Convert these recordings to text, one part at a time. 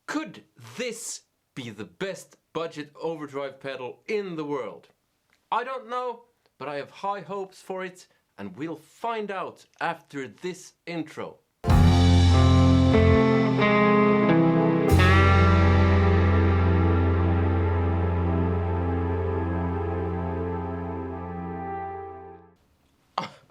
Could this be the best budget overdrive pedal in the world? I don't know, but I have high hopes for it, and we'll find out after this intro.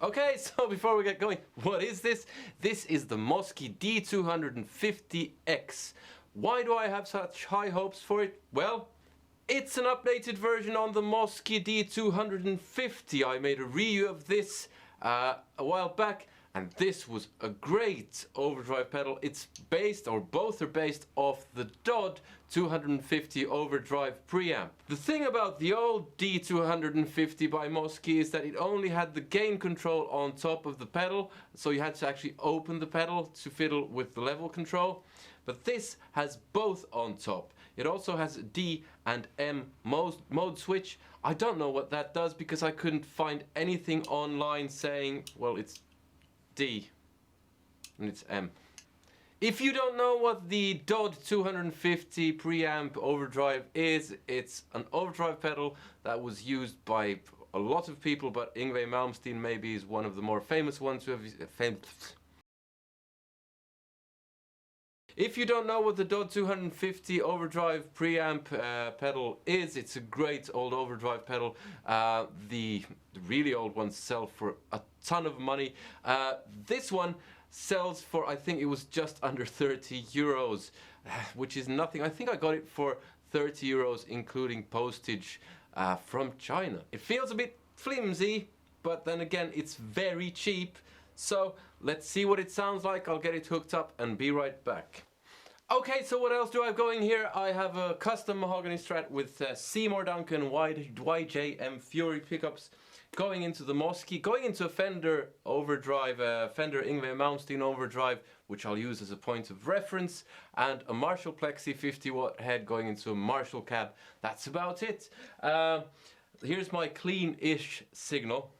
Okay, so before we get going, what is this? This is the Mosky D250X. Why do I have such high hopes for it? Well, it's an updated version on the Mosky D250. I made a review of this a while back, and this was a great overdrive pedal. It's based, or both are based, off the Dodd 250 overdrive preamp. The thing about the old D250 by Mosky is that it only had the gain control on top of the pedal, so you had to actually open the pedal to fiddle with the level control. But this has both on top. It also has a D and M mode switch. I don't know what that does because I couldn't find anything online saying, well, it's D and it's M. If you don't know what the Dodd 250 preamp overdrive is, it's an overdrive pedal that was used by a lot of people, but Yngwie Malmsteen maybe is one of the more famous ones who have If you don't know what the Dodd 250 overdrive preamp pedal is, it's a great old overdrive pedal. The really old ones sell for a ton of money. This one sells for, I think it was just under 30 euros, which is nothing. I think I got it for 30 euros including postage from China. It feels a bit flimsy, but then again it's very cheap. So let's see what it sounds like. I'll get it hooked up and be right back. Okay, so what else do I have going here? I have a custom mahogany Strat with Seymour Duncan YJM Fury pickups going into the Mosky, going into a Fender overdrive, Fender Yngwie Malmsteen overdrive, which I'll use as a point of reference, and a Marshall Plexi 50-watt head going into a Marshall cab. That's about it. Here's my clean-ish signal.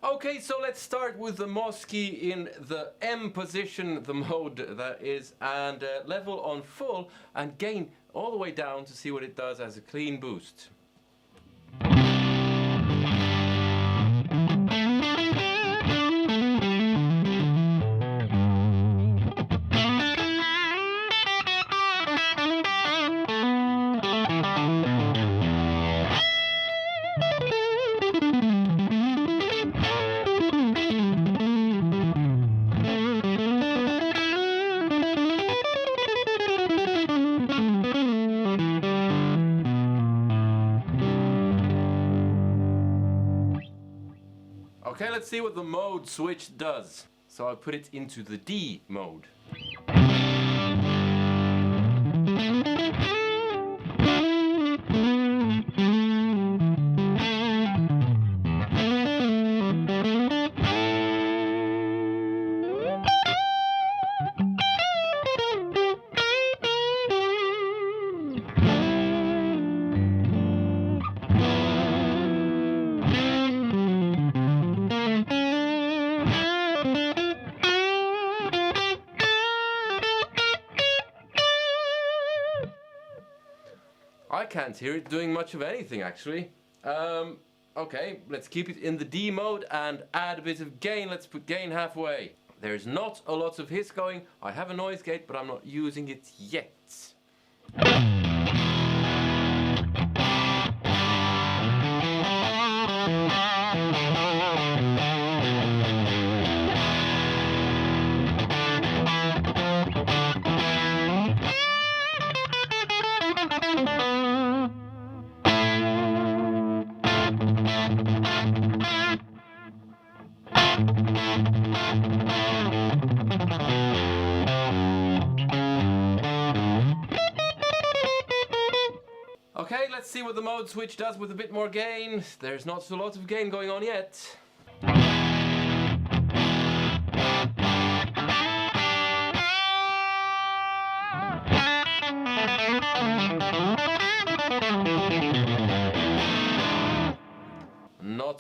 Okay, so let's start with the Mosky in the M position, the mode that is, and level on full and gain all the way down to see what it does as a clean boost. Okay, let's see what the mode switch does. So I'll put it into the D mode. I can't hear it doing much of anything actually. Okay, let's keep it in the D mode and add a bit of gain. Let's put gain halfway. There's not a lot of hiss going. I have a noise gate, but I'm not using it yet. Okay, let's see what the mode switch does with a bit more gain. There's not a lot of gain going on yet.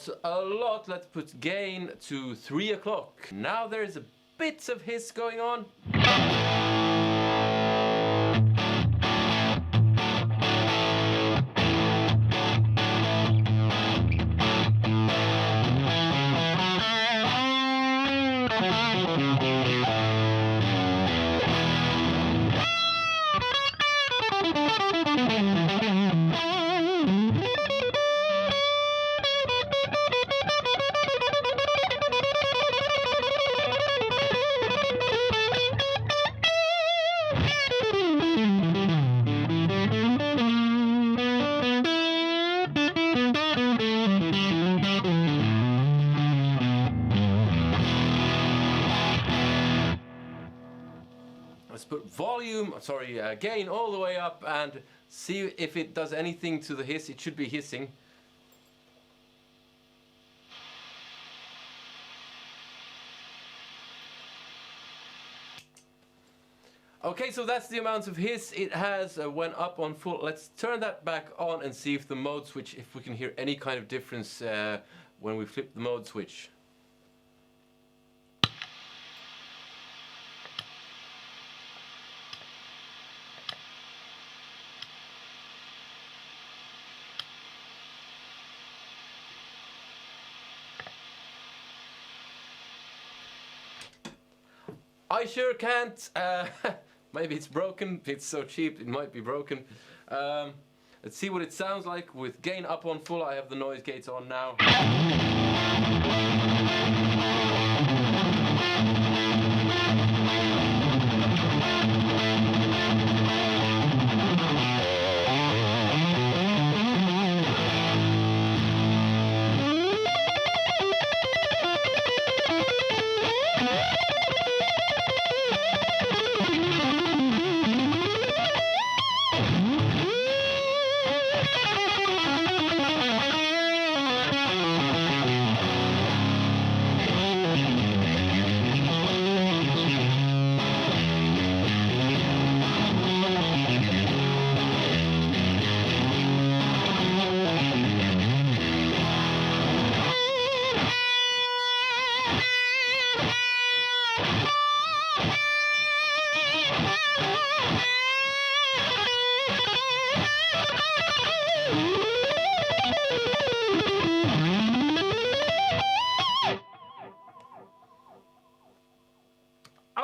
not a lot. Let's put gain to 3 o'clock. Now there's a bit of hiss going on. Let's put gain all the way up and see if it does anything to the hiss. It should be hissing. Okay, so that's the amount of hiss it has when up on full. Let's turn that back on and see if the mode switch, if we can hear any kind of difference when we flip the mode switch. I sure can't. Maybe it's broken. It's so cheap, it might be broken. Let's see what it sounds like with gain up on full. I have the noise gates on now.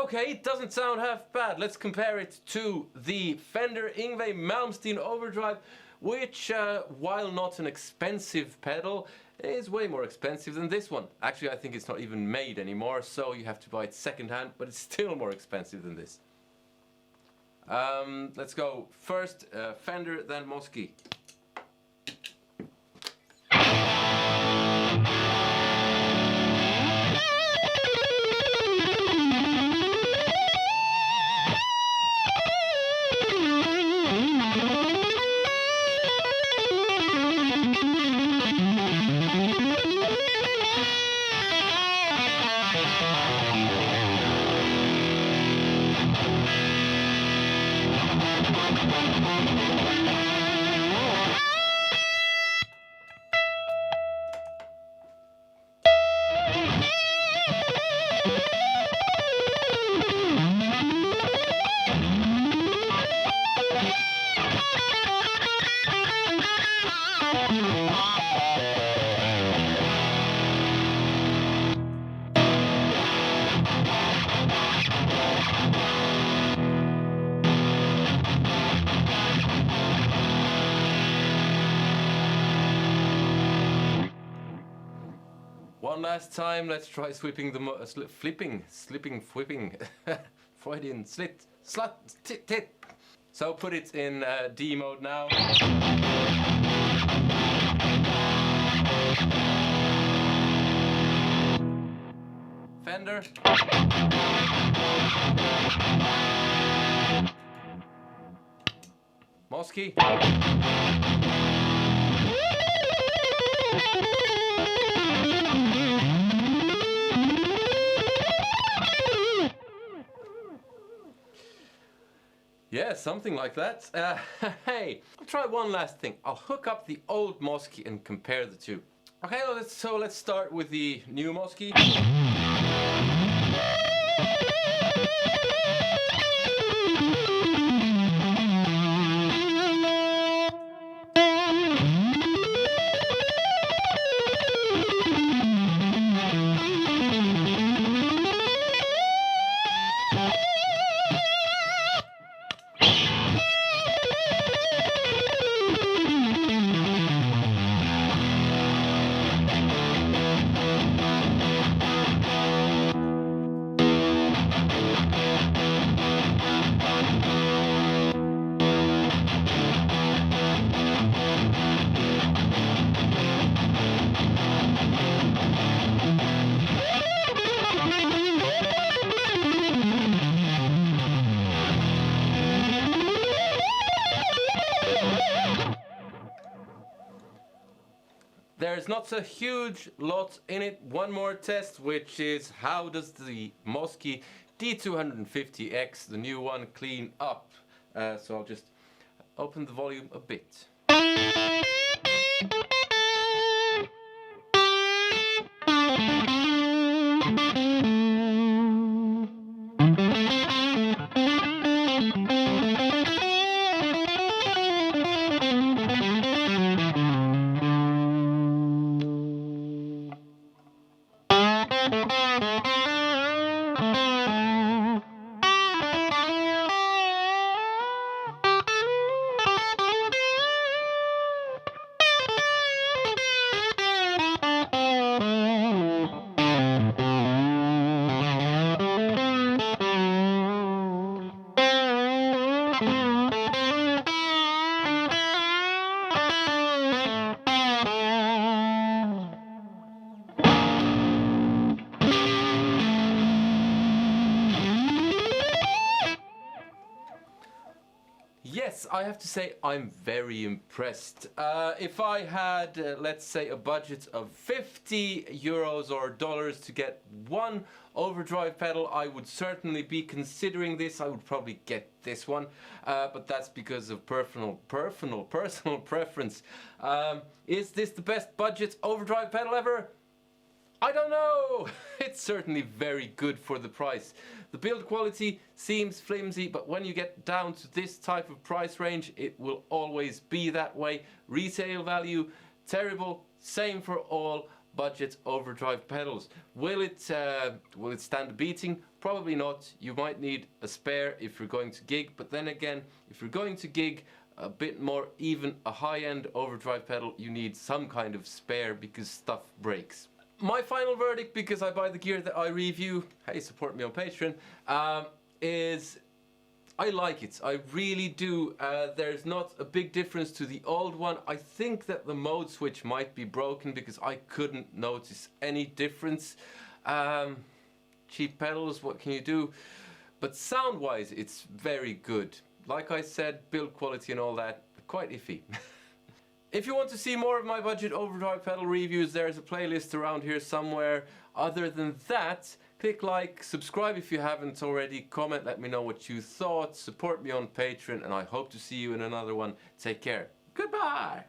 Okay, it doesn't sound half bad. Let's compare it to the Fender Yngwie Malmsteen Overdrive, which, while not an expensive pedal, is way more expensive than this one. Actually, I think it's not even made anymore, so you have to buy it secondhand, but it's still more expensive than this. Let's go first Fender, then Mosky. One last time, let's try sweeping the flipping, Freudian slut, tit. So put it in D mode now. Fender. Mosky. Yeah, something like that. Hey, I'll try one last thing. I'll hook up the old Mosky and compare the two. Okay, let's start with the new Mosky. There's not a huge lot in it. One more test, which is how does the Mosky D250X, the new one, clean up. So I'll just open the volume a bit. Yes, I have to say I'm very impressed. If I had, let's say, a budget of 50 euros or dollars to get one overdrive pedal, I would certainly be considering this. I would probably get this one, but that's because of personal preference. Is this the best budget overdrive pedal ever? I don't know! It's certainly very good for the price. The build quality seems flimsy, but when you get down to this type of price range, it will always be that way. Resale value, terrible. Same for all budget overdrive pedals. Will it stand a beating? Probably not. You might need a spare if you're going to gig, but then again, if you're going to gig a bit more, even a high-end overdrive pedal, you need some kind of spare because stuff breaks. My final verdict, because I buy the gear that I review, hey, support me on Patreon, is I like it. I really do. There's not a big difference to the old one. I think that the mode switch might be broken because I couldn't notice any difference. Cheap pedals, what can you do? But sound-wise, it's very good. Like I said, build quality and all that, quite iffy. If you want to see more of my budget overdrive pedal reviews, there's a playlist around here somewhere. Other than that, click like, subscribe if you haven't already, comment, let me know what you thought, support me on Patreon, and I hope to see you in another one. Take care. Goodbye!